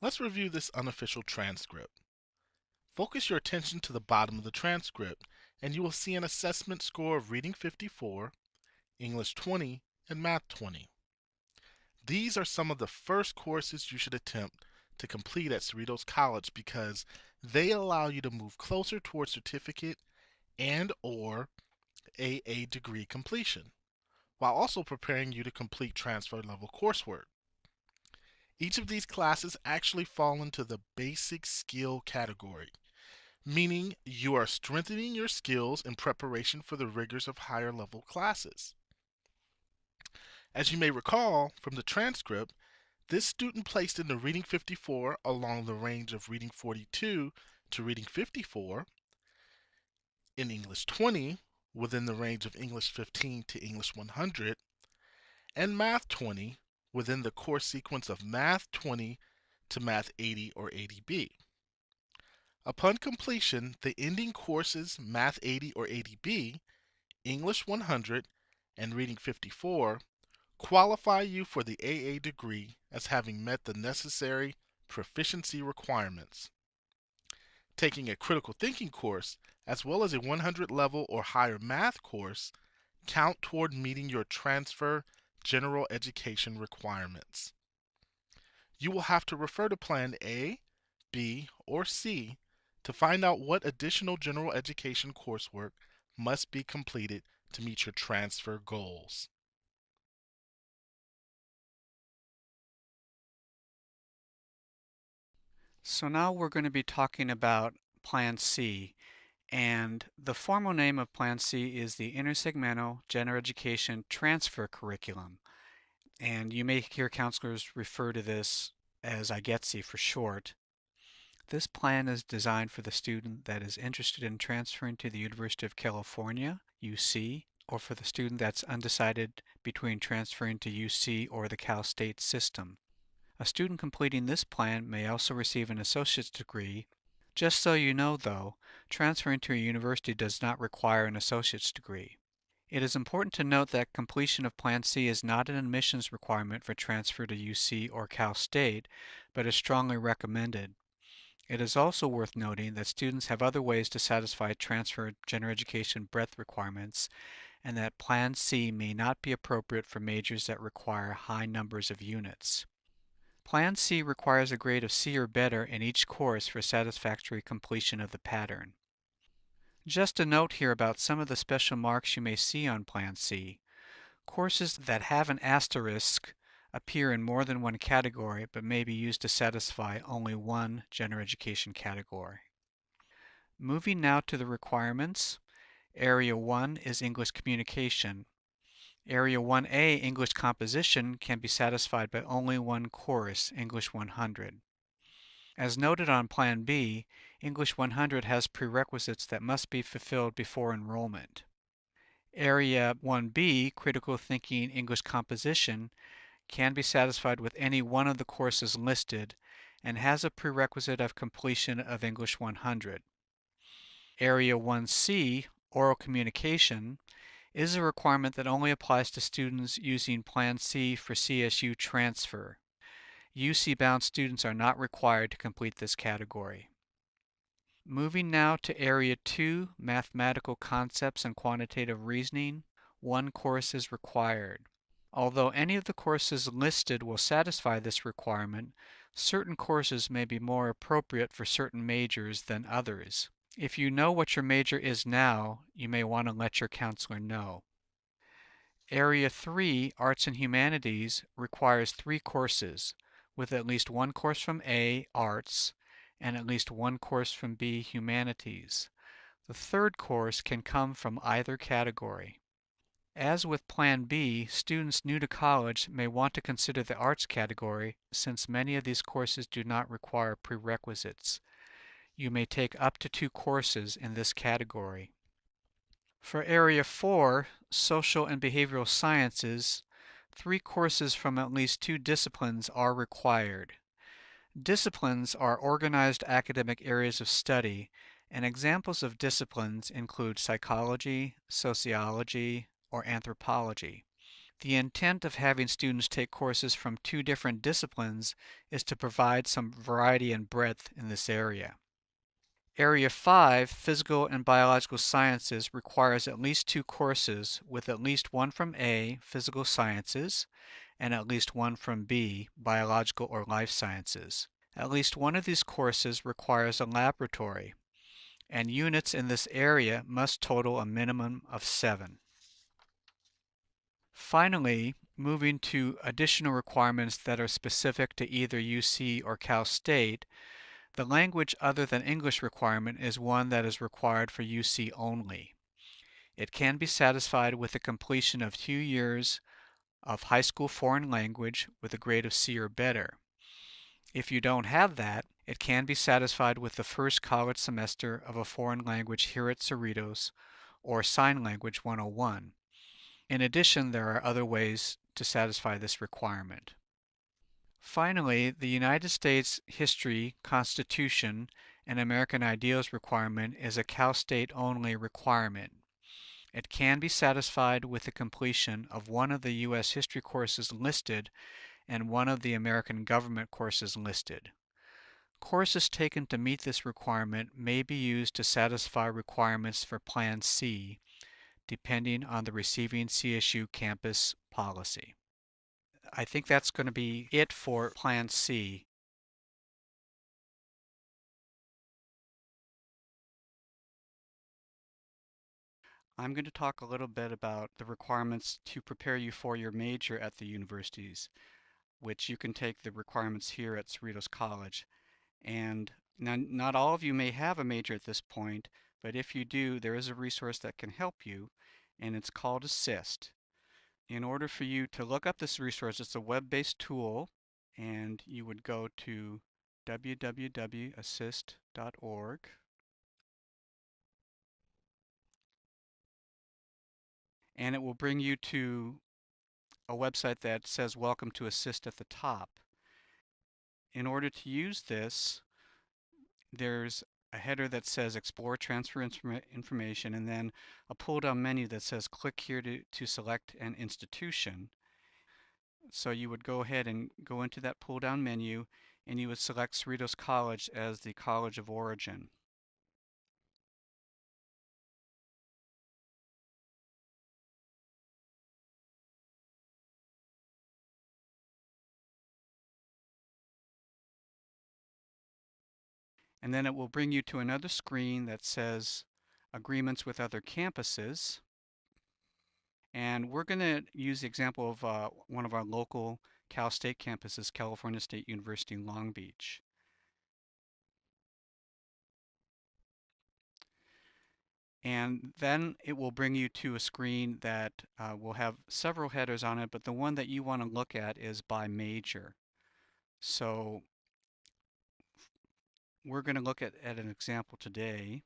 Let's review this unofficial transcript. Focus your attention to the bottom of the transcript, and you will see an assessment score of Reading 54, English 20, and Math 20. These are some of the first courses you should attempt to complete at Cerritos College because they allow you to move closer towards certificate and/or AA degree completion, while also preparing you to complete transfer level coursework. Each of these classes actually fall into the basic skill category, meaning you are strengthening your skills in preparation for the rigors of higher level classes. As you may recall from the transcript, this student placed in the Reading 54 along the range of Reading 42 to Reading 54, in English 20 within the range of English 15 to English 100, and Math 20 within the course sequence of Math 20 to Math 80 or 80B. Upon completion, the ending courses Math 80 or 80B, English 100, and Reading 54 qualify you for the AA degree as having met the necessary proficiency requirements. Taking a critical thinking course, as well as a 100 level or higher math course, count toward meeting your transfer general education requirements. You will have to refer to Plan A, B, or C to find out what additional general education coursework must be completed to meet your transfer goals. So now we're going to be talking about Plan C, and the formal name of Plan C is the Intersegmental General Education Transfer Curriculum. And you may hear counselors refer to this as IGETC for short. This plan is designed for the student that is interested in transferring to the University of California, UC, or for the student that's undecided between transferring to UC or the Cal State system. A student completing this plan may also receive an associate's degree. Just so you know, though, transferring to a university does not require an associate's degree. It is important to note that completion of Plan C is not an admissions requirement for transfer to UC or Cal State, but is strongly recommended. It is also worth noting that students have other ways to satisfy transfer general education breadth requirements, and that Plan C may not be appropriate for majors that require high numbers of units. Plan C requires a grade of C or better in each course for satisfactory completion of the pattern. Just a note here about some of the special marks you may see on Plan C. Courses that have an asterisk appear in more than one category but may be used to satisfy only one general education category. Moving now to the requirements. Area 1 is English Communication. Area 1A, English Composition, can be satisfied by only one course, English 100. As noted on Plan B, English 100 has prerequisites that must be fulfilled before enrollment. Area 1B, Critical Thinking English Composition, can be satisfied with any one of the courses listed and has a prerequisite of completion of English 100. Area 1C, Oral Communication, is a requirement that only applies to students using Plan C for CSU transfer. UC-bound students are not required to complete this category. Moving now to Area 2, Mathematical Concepts and Quantitative Reasoning, one course is required. Although any of the courses listed will satisfy this requirement, certain courses may be more appropriate for certain majors than others. If you know what your major is now, you may want to let your counselor know. Area 3, Arts and Humanities, requires 3 courses, with at least one course from A, Arts, and at least one course from B, Humanities. The third course can come from either category. As with Plan B, students new to college may want to consider the Arts category since many of these courses do not require prerequisites. You may take up to 2 courses in this category. For Area 4, Social and Behavioral Sciences, 3 courses from at least 2 disciplines are required. Disciplines are organized academic areas of study, and examples of disciplines include psychology, sociology, or anthropology. The intent of having students take courses from two different disciplines is to provide some variety and breadth in this area. Area 5, Physical and Biological Sciences, requires at least two courses, with at least one from A, Physical Sciences, and at least one from B, Biological or Life Sciences. At least one of these courses requires a laboratory, and units in this area must total a minimum of 7. Finally, moving to additional requirements that are specific to either UC or Cal State, the language other than English requirement is one that is required for UC only. It can be satisfied with the completion of 2 years of high school foreign language with a grade of C or better. If you don't have that, it can be satisfied with the first college semester of a foreign language here at Cerritos or Sign Language 101. In addition, there are other ways to satisfy this requirement. Finally, the United States History, Constitution, and American Ideals requirement is a Cal State only requirement. It can be satisfied with the completion of one of the U.S. history courses listed and one of the American government courses listed. Courses taken to meet this requirement may be used to satisfy requirements for Plan C, depending on the receiving CSU campus policy. I think that's going to be it for Plan C. I'm going to talk a little bit about the requirements to prepare you for your major at the universities, which you can take the requirements here at Cerritos College. And now, not all of you may have a major at this point, but if you do, there is a resource that can help you, and it's called Assist. In order for you to look up this resource, it's a web-based tool, and you would go to www.assist.org. And it will bring you to a website that says Welcome to Assist at the top. In order to use this, there's a header that says Explore Transfer Information, and then a pull-down menu that says click here to select an institution. So you would go ahead and go into that pull-down menu, and you would select Cerritos College as the college of origin. And then it will bring you to another screen that says Agreements with Other Campuses. And we're going to use the example of one of our local Cal State campuses, California State University in Long Beach. And then it will bring you to a screen that will have several headers on it, but the one that you want to look at is by major. So we're going to look at an example today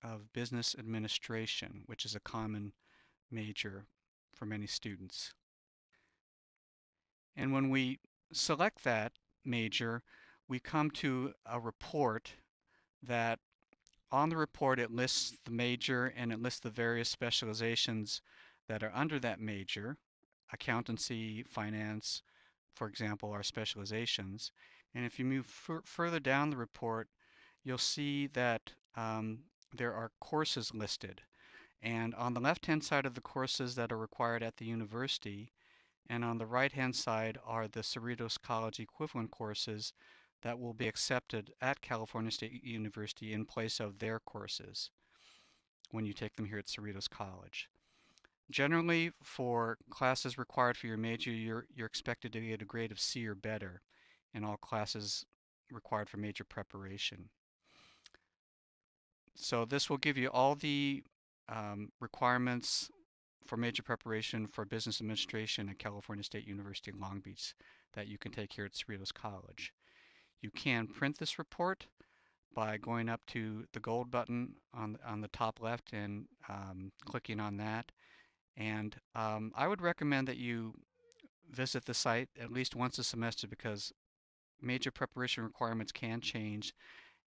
of business administration, which is a common major for many students. And when we select that major, we come to a report that on the report it lists the major and it lists the various specializations that are under that major. Accountancy, finance, for example, are specializations. And if you move further down the report, you'll see that there are courses listed. And on the left-hand side of the courses that are required at the university, and on the right-hand side are the Cerritos College equivalent courses that will be accepted at California State University in place of their courses when you take them here at Cerritos College. Generally, for classes required for your major, you're expected to get a grade of C or better in all classes required for major preparation. So this will give you all the requirements for major preparation for business administration at California State University in Long Beach that you can take here at Cerritos College. You can print this report by going up to the gold button on the top left and clicking on that. And I would recommend that you visit the site at least once a semester because major preparation requirements can change,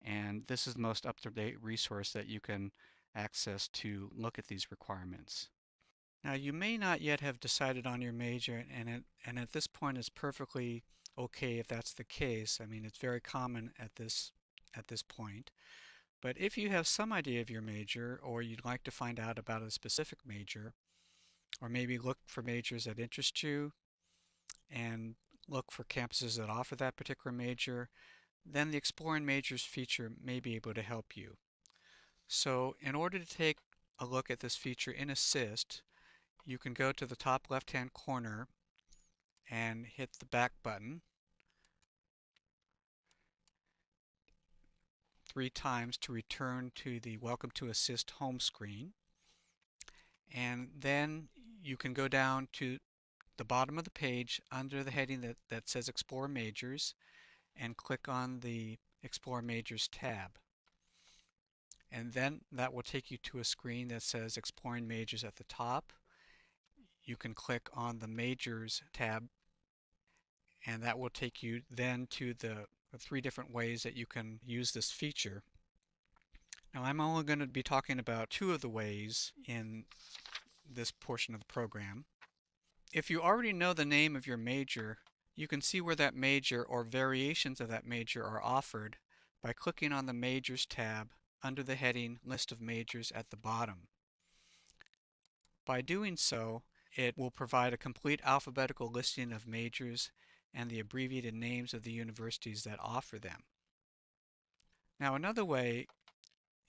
and this is the most up-to-date resource that you can access to look at these requirements. Now, you may not yet have decided on your major, and at this point it's perfectly okay if that's the case. I mean, it's very common at this point. But if you have some idea of your major, or you'd like to find out about a specific major, or maybe look for majors that interest you and look for campuses that offer that particular major, then the Exploring Majors feature may be able to help you. So in order to take a look at this feature in Assist, you can go to the top left-hand corner and hit the back button 3 times to return to the Welcome to Assist home screen. And then you can go down to the bottom of the page under the heading that says Explore Majors and click on the Explore Majors tab. And then that will take you to a screen that says Exploring Majors at the top. You can click on the Majors tab, and that will take you then to the 3 different ways that you can use this feature. Now, I'm only going to be talking about 2 of the ways in this portion of the program. If you already know the name of your major, you can see where that major or variations of that major are offered by clicking on the Majors tab under the heading List of Majors at the bottom. By doing so, it will provide a complete alphabetical listing of majors and the abbreviated names of the universities that offer them. Now, another way,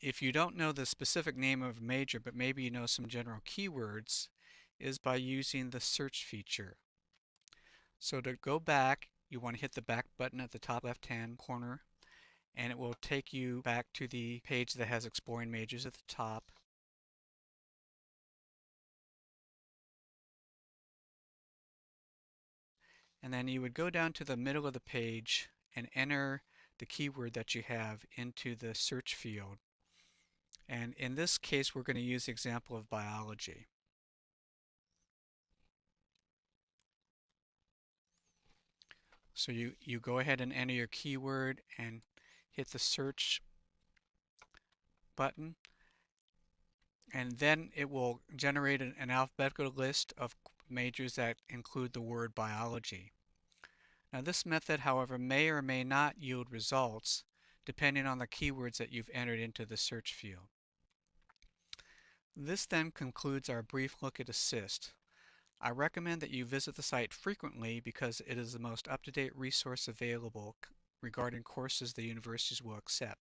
if you don't know the specific name of a major, but maybe you know some general keywords, is by using the search feature. So to go back, you want to hit the back button at the top left-hand corner, and it will take you back to the page that has Exploring Majors at the top. And then you would go down to the middle of the page and enter the keyword that you have into the search field. And in this case, we're going to use the example of biology. So you go ahead and enter your keyword and hit the search button, and then it will generate an alphabetical list of majors that include the word biology. Now, this method, however, may or may not yield results depending on the keywords that you've entered into the search field. This then concludes our brief look at Assist. I recommend that you visit the site frequently because it is the most up-to-date resource available regarding courses the universities will accept.